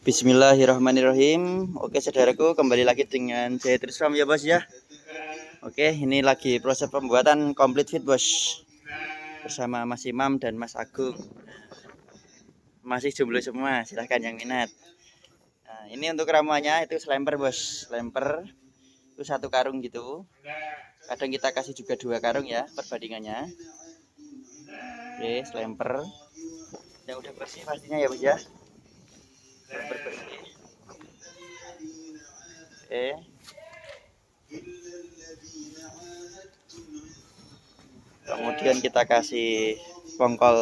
Bismillahirrahmanirrahim. Oke saudaraku, kembali lagi dengan saya Trisram ya bos ya. Oke, ini lagi proses pembuatan complete fit bos, bersama Mas Imam dan Mas Agung. Masih jomblo semua, silahkan yang minat. Nah, ini untuk ramuannya itu selemper bos, lemper itu satu karung gitu. Kadang kita kasih juga 2 karung ya perbandingannya. Oke, selemper yang udah bersih pastinya ya bos ya. Selemper bersih. Oke. Kemudian kita kasih pongkol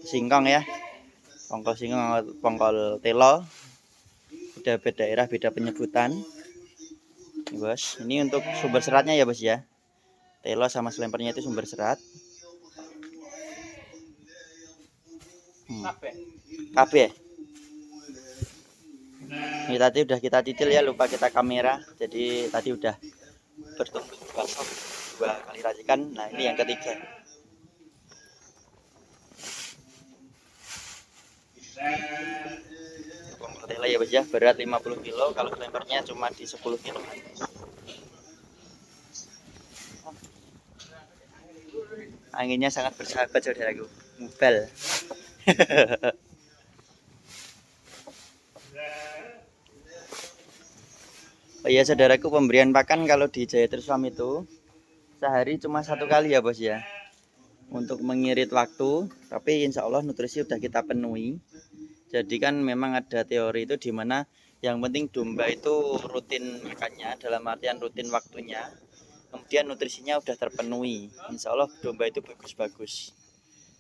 singkong ya, pongkol singkong atau pongkol telo. Beda-beda daerah beda penyebutan. Ini bos, ini untuk sumber seratnya ya bos ya. Telo sama selempernya itu sumber serat. Kabeh. Ini tadi udah kita titil ya, lupa kita kamera. Jadi tadi udah bertumbuh basok 2 kali racikan. Nah ini yang ketiga. Pongkol telo ya bos ya, berat 50 kilo. Kalau selempernya cuma di 10 kilo. Anginnya sangat bersahabat saudaraku, mubal. Oh iya saudaraku, pemberian pakan kalau di Jaya Triswam itu sehari cuma 1 kali ya bos ya, untuk mengirit waktu. Tapi insya Allah nutrisi udah kita penuhi. Jadi kan memang ada teori itu dimana yang penting domba itu rutin makannya, dalam artian rutin waktunya, kemudian nutrisinya udah terpenuhi, insya Allah domba itu bagus-bagus.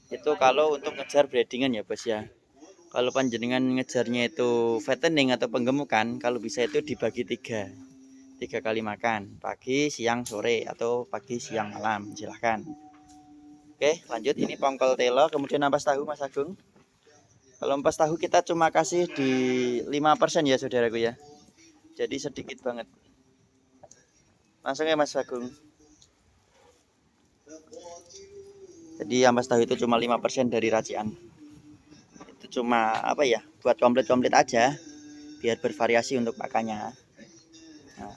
Itu kalau untuk ngejar breedingan ya bos ya. Kalau panjenengan ngejarnya itu fattening atau penggemukan, kalau bisa itu dibagi 3 kali makan, pagi, siang, sore, atau pagi, siang, malam, silahkan. Oke lanjut, ini pongkol telo. Kemudian ampas tahu Mas Agung. Kalau ampas tahu kita cuma kasih di 5% ya saudaraku ya, jadi sedikit banget. Langsung ya Mas Agung. Jadi ampas tahu itu cuma 5% dari racian. Itu cuma apa ya, buat komplit-komplit aja, biar bervariasi untuk pakannya. Nah.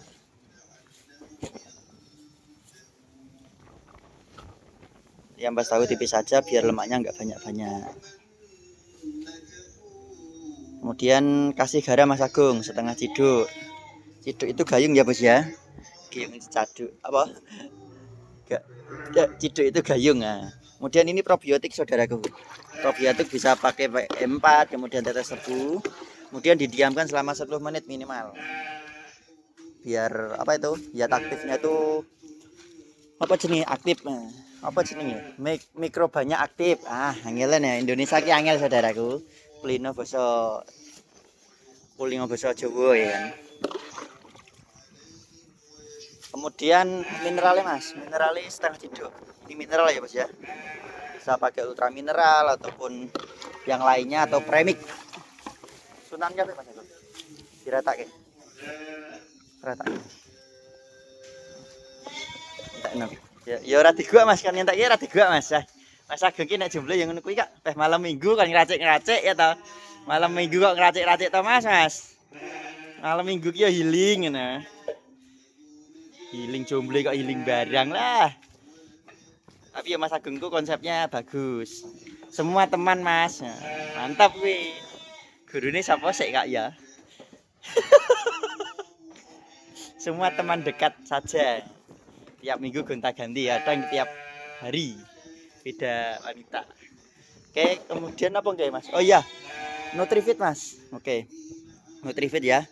Yang ampas tahu tipis saja biar lemaknya nggak banyak-banyak. Kemudian kasih garam Mas Agung setengah ciduk. Ciduk itu gayung ya bos ya. Gayung caduk apa? Ciduk itu gayung. Nah. Kemudian ini probiotik saudaraku. Probiotik bisa pakai M4, kemudian tetes tebu. Kemudian didiamkan selama 10 menit minimal. Biar apa itu? Biar aktifnya itu apa jenis aktif. Nah, apa jenisnya? Mikrobanya aktif. Angelen ya Indonesia ki angel saudaraku. Kulino basa Jawa ya kan. Kemudian mineralnya Mas, mineralnya setengah ciduk. Ini mineral ya Mas ya. Bisa pakai ultra mineral ataupun yang lainnya atau premix. Sunannya apa Mas? Diratake. Rata. Tak enak. Ya ora digua Mas, kan nyentak ya ora digua Mas. Mas Agung ki nek jomblo yang ngono kuwi kak. Teh malam Minggu kan ngeracik-ngeracik ya toh. Malam Minggu kok ngeracik-racik toh Mas. Malam Minggu ki ya healing ngono. Healing jomblo kok healing barang lah. Tapi ya Mas Agung tuh konsepnya bagus. Semua teman Mas. Mantap wih. Gurunya siapa sih kak ya? Semua teman dekat saja. Tiap minggu gonta-ganti, kadang tiap hari beda wanita. Oke, kemudian apa enggak Mas? Oh iya, Nutrifit Mas. Oke, Nutrifit ya.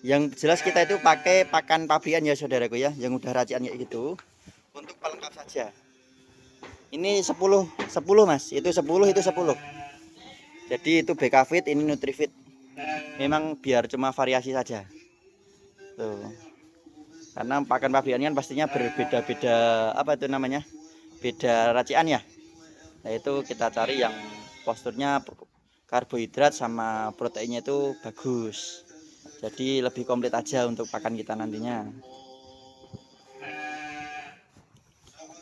Yang jelas kita itu pakai pakan pabrikan ya saudaraku ya, yang udah racian kayak gitu. Untuk pelengkap saja. Ini 10 Mas, itu 10. Jadi itu BK-Fit, ini Nutrifit. Memang biar cuma variasi saja. Tuh. Karena pakan pabrikan kan pastinya berbeda-beda apa itu namanya? Beda racian ya. Nah, itu kita cari yang posturnya karbohidrat sama proteinnya itu bagus. Jadi lebih komplit aja untuk pakan kita nantinya.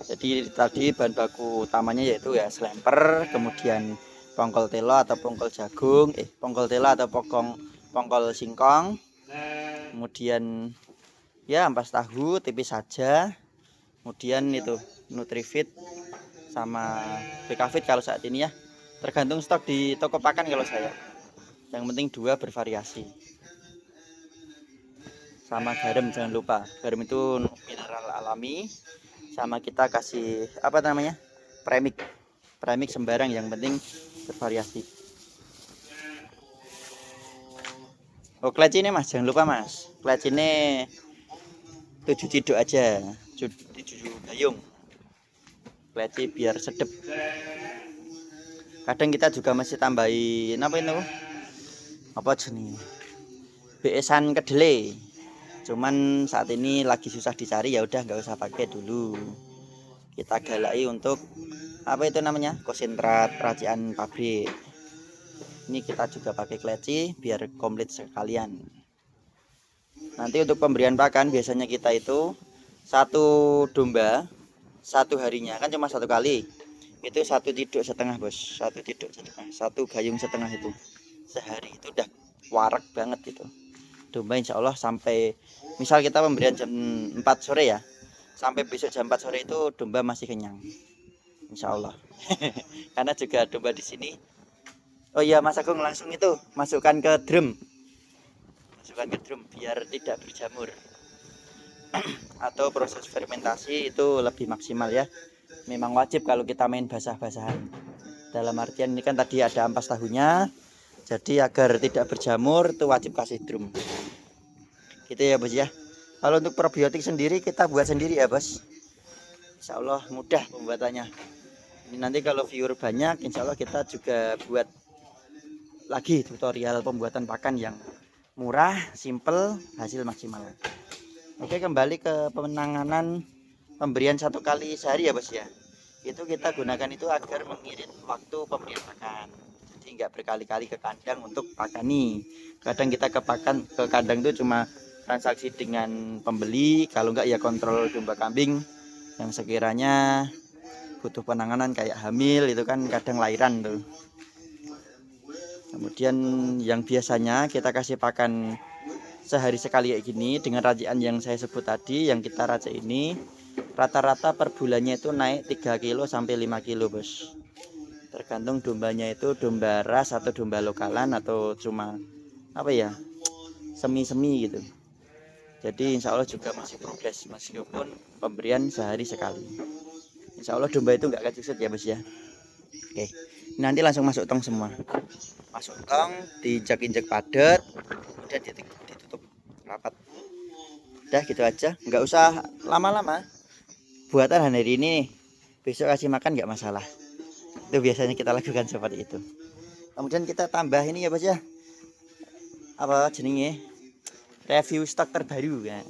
Jadi tadi bahan baku utamanya yaitu ya selemper, kemudian pongkol telo atau pongkol jagung, pongkol telo atau pongkol singkong, kemudian ya ampas tahu tipis saja, kemudian itu Nutrifit sama BKFit kalau saat ini ya, tergantung stok di toko pakan kalau saya. Yang penting 2 bervariasi. Sama garam jangan lupa, garam itu mineral alami. Sama kita kasih apa namanya, premix sembarang, yang penting bervariasi. Oh, kleci ini mas, jangan lupa mas, kleci ini 7 ciduk aja, 7 gayung kleci biar sedep. Kadang kita juga masih tambahin apa itu, apa jenis beesan kedelai, cuman saat ini lagi susah dicari, ya udah nggak usah pakai dulu. Kita galai untuk apa itu namanya, konsentrat racian pabrik. Ini kita juga pakai kleci biar komplit sekalian. Nanti untuk pemberian pakan biasanya kita itu 1 domba 1 harinya kan cuma 1 kali, itu 1 tiduk setengah bos, 1 tiduk setengah, 1 gayung setengah itu sehari, itu udah warak banget gitu domba. Insya Allah sampai misal kita pemberian jam 4 sore ya, sampai besok jam 4 sore itu domba masih kenyang Insya Allah. Karena juga domba di sini. Oh iya Mas Agung, langsung itu masukkan ke drum, biar tidak berjamur. Atau proses fermentasi itu lebih maksimal ya. Memang wajib kalau kita main basah-basahan. Dalam artian ini kan tadi ada ampas tahunya, jadi agar tidak berjamur itu wajib kasih drum. Gitu ya bos ya. Kalau untuk probiotik sendiri kita buat sendiri ya bos. Insya Allah mudah pembuatannya. Ini nanti kalau viewer banyak, insya Allah kita juga buat lagi tutorial pembuatan pakan yang murah, simple, hasil maksimal. Oke, kembali ke penanganan pemberian 1 kali sehari ya bos ya. Itu kita gunakan itu agar mengirit waktu pemberian pakan, jadi nggak berkali-kali ke kandang untuk pakani. Kadang kita ke kandang itu cuma transaksi dengan pembeli, kalau nggak ya kontrol domba kambing yang sekiranya butuh penanganan kayak hamil, itu kan kadang lahiran tuh. Kemudian yang biasanya kita kasih pakan sehari sekali kayak gini dengan racian yang saya sebut tadi, yang kita racik ini rata-rata per bulannya itu naik 3 kilo sampai 5 kilo bos. Tergantung dombanya itu domba ras atau domba lokalan atau cuma apa ya, semi-semi gitu. Jadi insya Allah juga masih progres meskipun pemberian sehari sekali. Insya Allah domba itu nggak kecut ya bos ya. Oke, nanti langsung masuk tong semua. Masuk tong, diinjak-injak padat, kemudian ditutup rapat. Udah gitu aja, nggak usah lama-lama. Buatan hari ini, besok kasih makan nggak masalah. Itu biasanya kita lakukan seperti itu. Kemudian kita tambah ini ya bos ya, apa jenenge, review stok terbaru ya.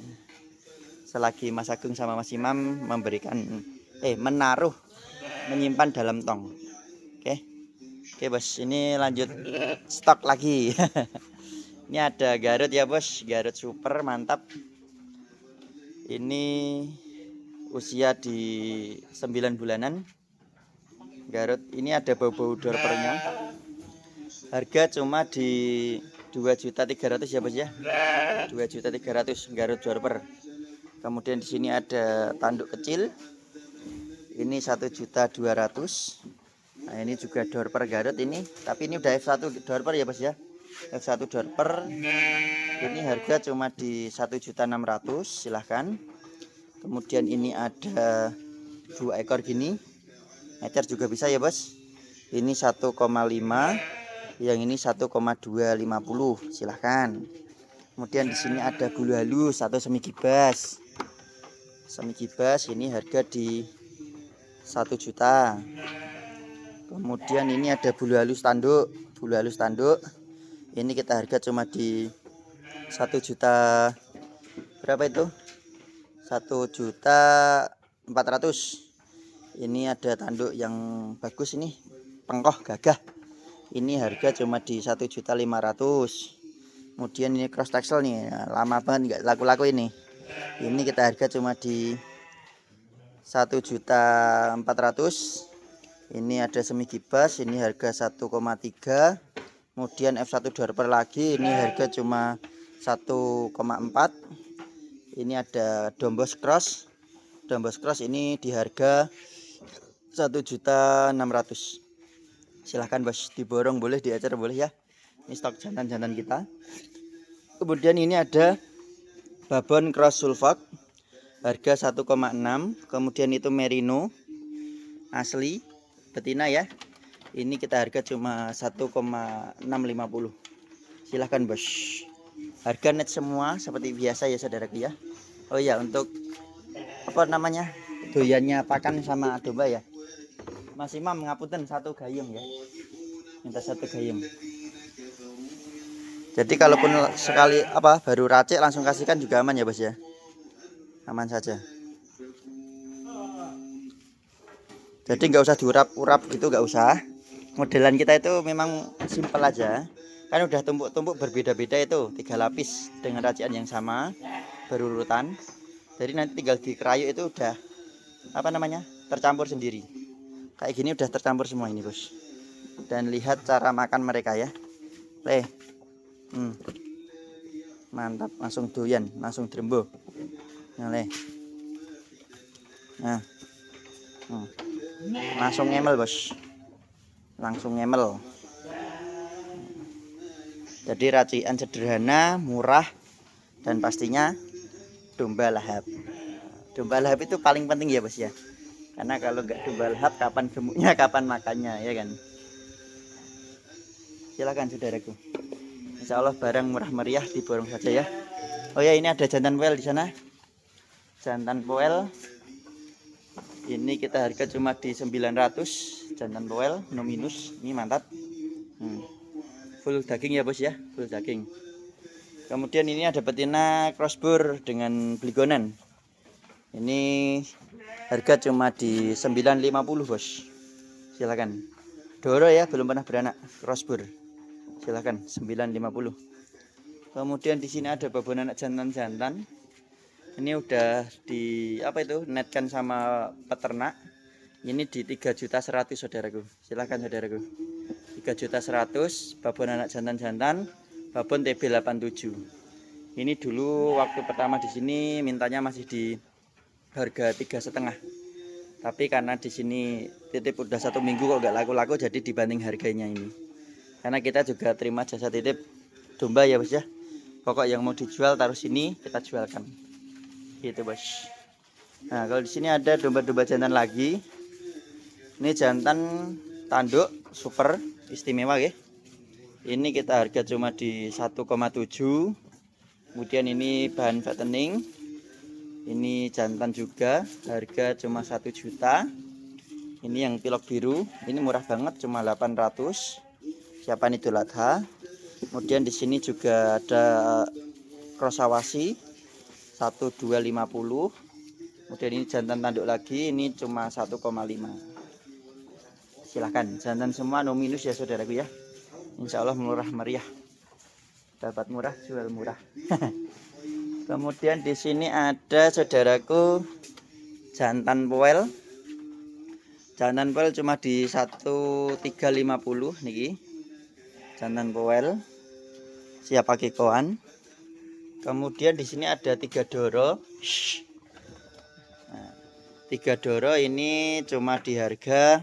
Selagi Mas Agung sama Mas Imam memberikan menyimpan dalam tong. Oke bos, ini lanjut stok lagi. Ini ada Garut ya bos, Garut super mantap. Ini usia di 9 bulanan. Garut ini ada bau-bau dorpernya. Harga cuma di 2.300.000 ya bos ya. 2.300.000 Garut dorper. Kemudian di sini ada tanduk kecil. Ini 1.200.000. Nah, ini juga dorper Garut ini, tapi ini udah F1 dorper ya bos ya. F1 dorper. Ini harga cuma di 1.600.000, silahkan. Kemudian ini ada 2 ekor gini, meter juga bisa ya bos. Ini 1,5, yang ini 1,250, silahkan. Kemudian di sini ada bulu halus atau semi gibas. Semi gibas ini harga di 1 juta. Kemudian ini ada bulu halus tanduk, ini kita harga cuma di 1 juta, berapa itu, 1.400.000. Ini ada tanduk yang bagus ini, pengkoh gagah, ini harga cuma di 1.500.000. Kemudian ini cross texel nih, lama banget nggak laku-laku ini kita harga cuma di 1.400.000. Ini ada semi gibas, ini harga 1,3. Kemudian F1 Dorper lagi, ini harga cuma 1,4. Ini ada Dombos Cross. Dombos Cross ini di harga 1.600.000. Silahkan bos, diborong boleh, diacar boleh ya. Ini stok jantan-jantan kita. Kemudian ini ada Babon Cross Sulfok, harga 1,6. Kemudian itu Merino asli betina ya. Ini kita harga cuma 1,650. Silahkan bos. Harga net semua seperti biasa ya saudaraku ya. Oh ya, untuk apa namanya, doyannya pakan sama domba ya, Mas Imam ngapunten 1 gayung ya, minta 1 gayung. Jadi kalaupun sekali apa baru racik langsung kasihkan juga aman ya bos ya, aman saja. Jadi nggak usah diurap-urap gitu, nggak usah. Modelan kita itu memang simpel aja, kan udah tumpuk-tumpuk berbeda-beda itu 3 lapis dengan racikan yang sama berurutan. Jadi nanti tinggal dikerayu itu udah apa namanya, tercampur sendiri. Kayak gini udah tercampur semua ini bos. Dan lihat cara makan mereka ya. Mantap, langsung doyan, langsung drembo. Nah, langsung ngemel bos, langsung ngemel. Jadi racikan sederhana, murah, dan pastinya domba lahap. Domba lahap itu paling penting ya bos ya, karena kalau nggak domba lahap kapan gemuknya, kapan makannya ya kan. Silakan saudaraku, insya Allah barang murah meriah diborong saja ya. Oh ya, ini ada jantan poel di sana, jantan poel ini kita harga cuma di 900. Jantan poel no minus, ini mantap. Full daging ya bos ya, full daging. Kemudian ini ada betina crossbur dengan bligonan. Ini harga cuma di 950 bos. Silakan. Doro ya, belum pernah beranak, crossbur. Silakan 950. Kemudian di sini ada babon anak jantan-jantan. Ini udah di apa itu, netkan sama peternak. Ini di 3.100.000 saudaraku. Silakan saudaraku. 3.100.000 babon anak jantan-jantan, babon TB87. Ini dulu waktu pertama di sini mintanya masih di harga 3,5. Tapi karena di sini titip udah 1 minggu kok nggak laku-laku, jadi dibanding harganya ini. Karena kita juga terima jasa titip domba ya bos ya. Pokok yang mau dijual taruh sini, kita jualkan. Gitu bos. Nah, kalau di sini ada domba-domba jantan lagi. Ini jantan tanduk super istimewa ya. Ini kita harga cuma di 1,7. Kemudian ini bahan fattening. Ini jantan juga, harga cuma 1 juta. Ini yang pilok biru, ini murah banget, cuma 800. Siapaan Idul Adha. Kemudian di sini juga ada cross awasi 1,250. Kemudian ini jantan tanduk lagi, ini cuma 1,5. Silahkan, jantan semua no minus ya saudaraku ya. Insya Allah murah meriah, dapat murah jual murah. Kemudian di sini ada saudaraku jantan poel. Jantan poel cuma di 1.350 niki. Jantan poel siap pakai koan. Kemudian di sini ada 3 doro. Nah, 3 doro ini cuma di harga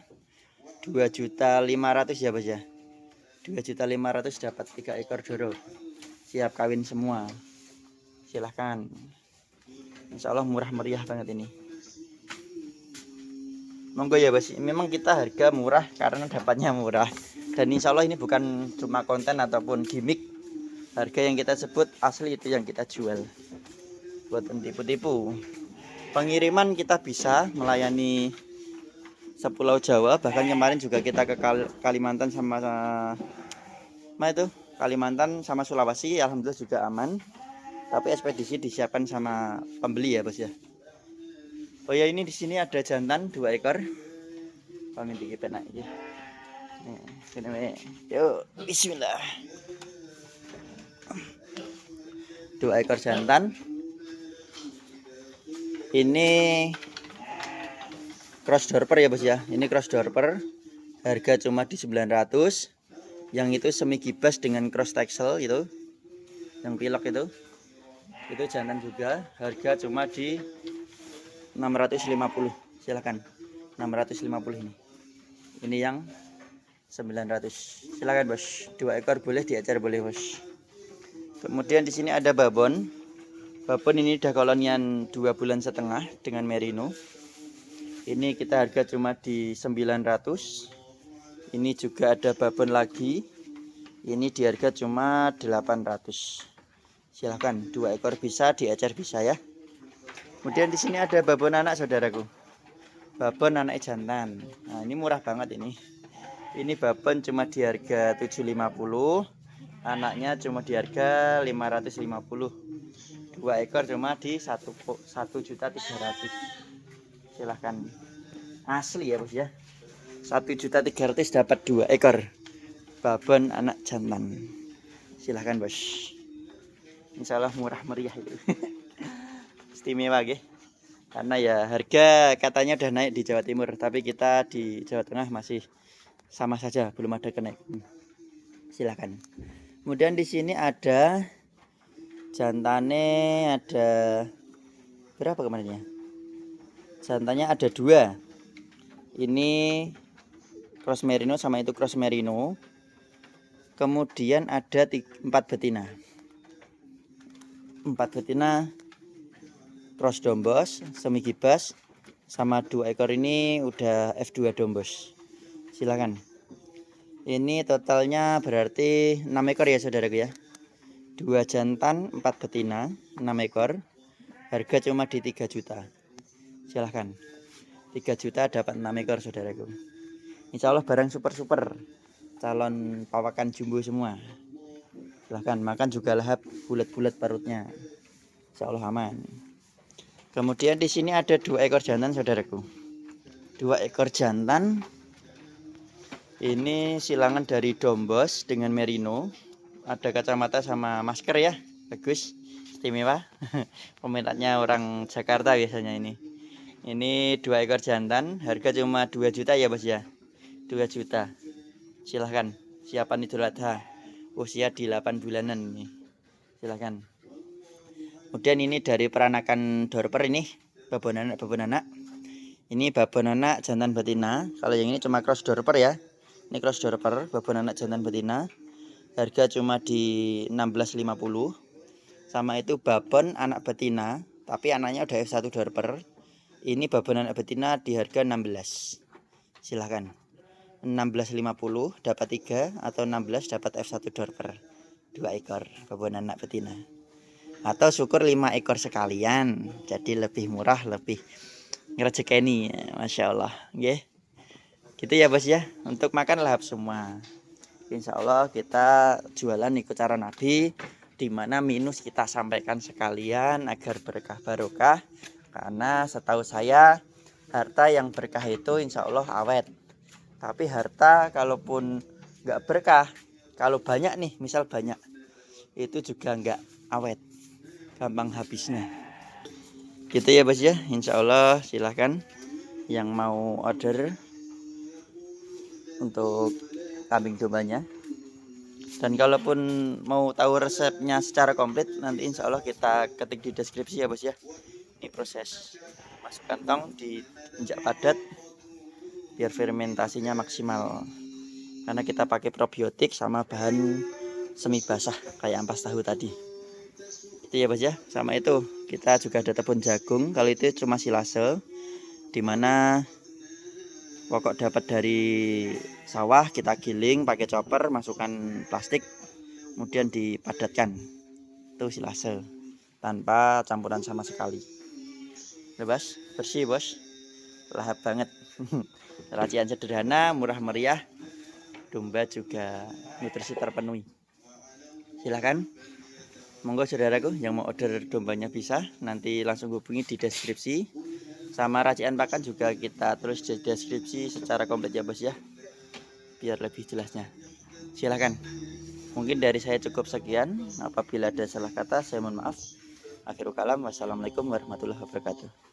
2.500.000 ya bos ya. 2.500.000 dapat 3 ekor doro. Siap kawin semua. Silahkan. Insya Allah murah meriah banget ini. Monggo ya bos. Memang kita harga murah karena dapatnya murah. Dan insya Allah ini bukan cuma konten ataupun gimmick. Harga yang kita sebut asli itu yang kita jual. Buat tipu-tipu. Pengiriman kita bisa melayani sepulau Jawa. Bahkan kemarin juga kita ke Kalimantan sama Kalimantan sama Sulawesi. Alhamdulillah juga aman. Tapi ekspedisi disiapkan sama pembeli ya bos ya. Oh ya, ini di sini ada jantan 2 ekor. Kami dikit penak iki. Yuk, bismillah. 2 ekor jantan. Ini cross dorper ya bos ya. Ini cross dorper. Harga cuma di 900. Yang itu semi gibas dengan cross texel itu, yang pilok itu jantan juga. Harga cuma di 650. Silakan. 650 ini. Ini yang 900. Silakan bos. 2 ekor boleh, diajar boleh bos. Kemudian di sini ada babon. Babon ini udah kolonian 2,5 bulan dengan merino. Ini kita harga cuma di 900. Ini juga ada babon lagi. Ini di harga cuma 800. Silahkan 2 ekor bisa, diajar bisa ya. Kemudian di sini ada babon anak saudaraku. Babon anak jantan. Nah, ini murah banget ini. Ini babon cuma di harga 750. Anaknya cuma di harga 550. 2 ekor cuma di 1.300.000. Silahkan. Asli ya bos ya. 1.300.000 dapat 2 ekor babon anak jantan. Silahkan bos. Insya Allah murah meriah itu. Istimewa ya. Karena ya harga katanya udah naik di Jawa Timur, tapi kita di Jawa Tengah masih sama saja, belum ada kenaikan. Silahkan. Kemudian di sini ada jantane, ada berapa kemarinnya? Jantannya ada 2. Ini cross merino sama itu cross merino. Kemudian ada 4 betina. 4 betina cross dombos semi gibas, sama 2 ekor ini udah F2 dombos. Silakan. Ini totalnya berarti 6 ekor ya saudaraku ya. 2 jantan, 4 betina, 6 ekor. Harga cuma di 3 juta. Silahkan. 3 juta dapat 6 ekor saudaraku. Insya Allah barang super-super. Calon pawakan jumbo semua. Silahkan. Makan juga lahap, bulat-bulat perutnya. Insya Allah aman. Kemudian di sini ada 2 ekor jantan saudaraku. 2 ekor jantan. Ini silangan dari dombos dengan merino. Ada kacamata sama masker ya. Bagus. Istimewa. Peminatnya orang Jakarta biasanya ini. Ini 2 ekor jantan. Harga cuma 2 juta ya bos ya. 2 juta. Silahkan. Siapan Idul Adha. Usia di 8 bulanan ini. Silahkan. Kemudian ini dari peranakan dorper ini, babon anak. Ini babon anak jantan betina. Kalau yang ini cuma cross dorper ya. Ini cross dorper, babon anak jantan betina. Harga cuma di 1650. Sama itu babon anak betina, tapi anaknya udah F1 dorper. Ini babon anak betina di harga 16. Silahkan. 1650 dapat 3 atau 16 dapat F1 dorper. 2 ekor babon anak betina. Atau syukur 5 ekor sekalian, jadi lebih murah, lebih ngerejekeni. Masya Allah nggih. Gitu ya bos ya. Untuk makan lahap semua. Insya Allah kita jualan ikut cara Nabi, dimana minus kita sampaikan sekalian agar berkah barokah. Karena setahu saya harta yang berkah itu insya Allah awet. Tapi harta kalaupun nggak berkah, kalau banyak nih, misal banyak, itu juga nggak awet, gampang habisnya. Gitu ya bos ya. Insya Allah silahkan yang mau order untuk kambing dombanya. Dan kalaupun mau tahu resepnya secara komplit, nanti insya Allah kita ketik di deskripsi ya bos ya. Ini proses masuk kantong, diinjak padat biar fermentasinya maksimal. Karena kita pakai probiotik sama bahan semi basah kayak ampas tahu tadi. Itu ya bos ya. Sama itu kita juga ada tepung jagung. Kalau itu cuma silase, dimana pokok dapat dari sawah, kita giling pakai chopper, masukkan plastik, kemudian dipadatkan. Itu silase tanpa campuran sama sekali. Bebas, bersih bos, lahap banget. Racian sederhana, murah meriah, domba juga nutrisi terpenuhi. Silahkan, monggo saudaraku yang mau order dombanya bisa, nanti langsung hubungi di deskripsi. Sama racian pakan juga kita tulis di deskripsi secara komplit ya bos ya, biar lebih jelasnya. Silahkan. Mungkin dari saya cukup sekian. Apabila ada salah kata saya mohon maaf. Akhirul kalam, wassalamualaikum warahmatullahi wabarakatuh.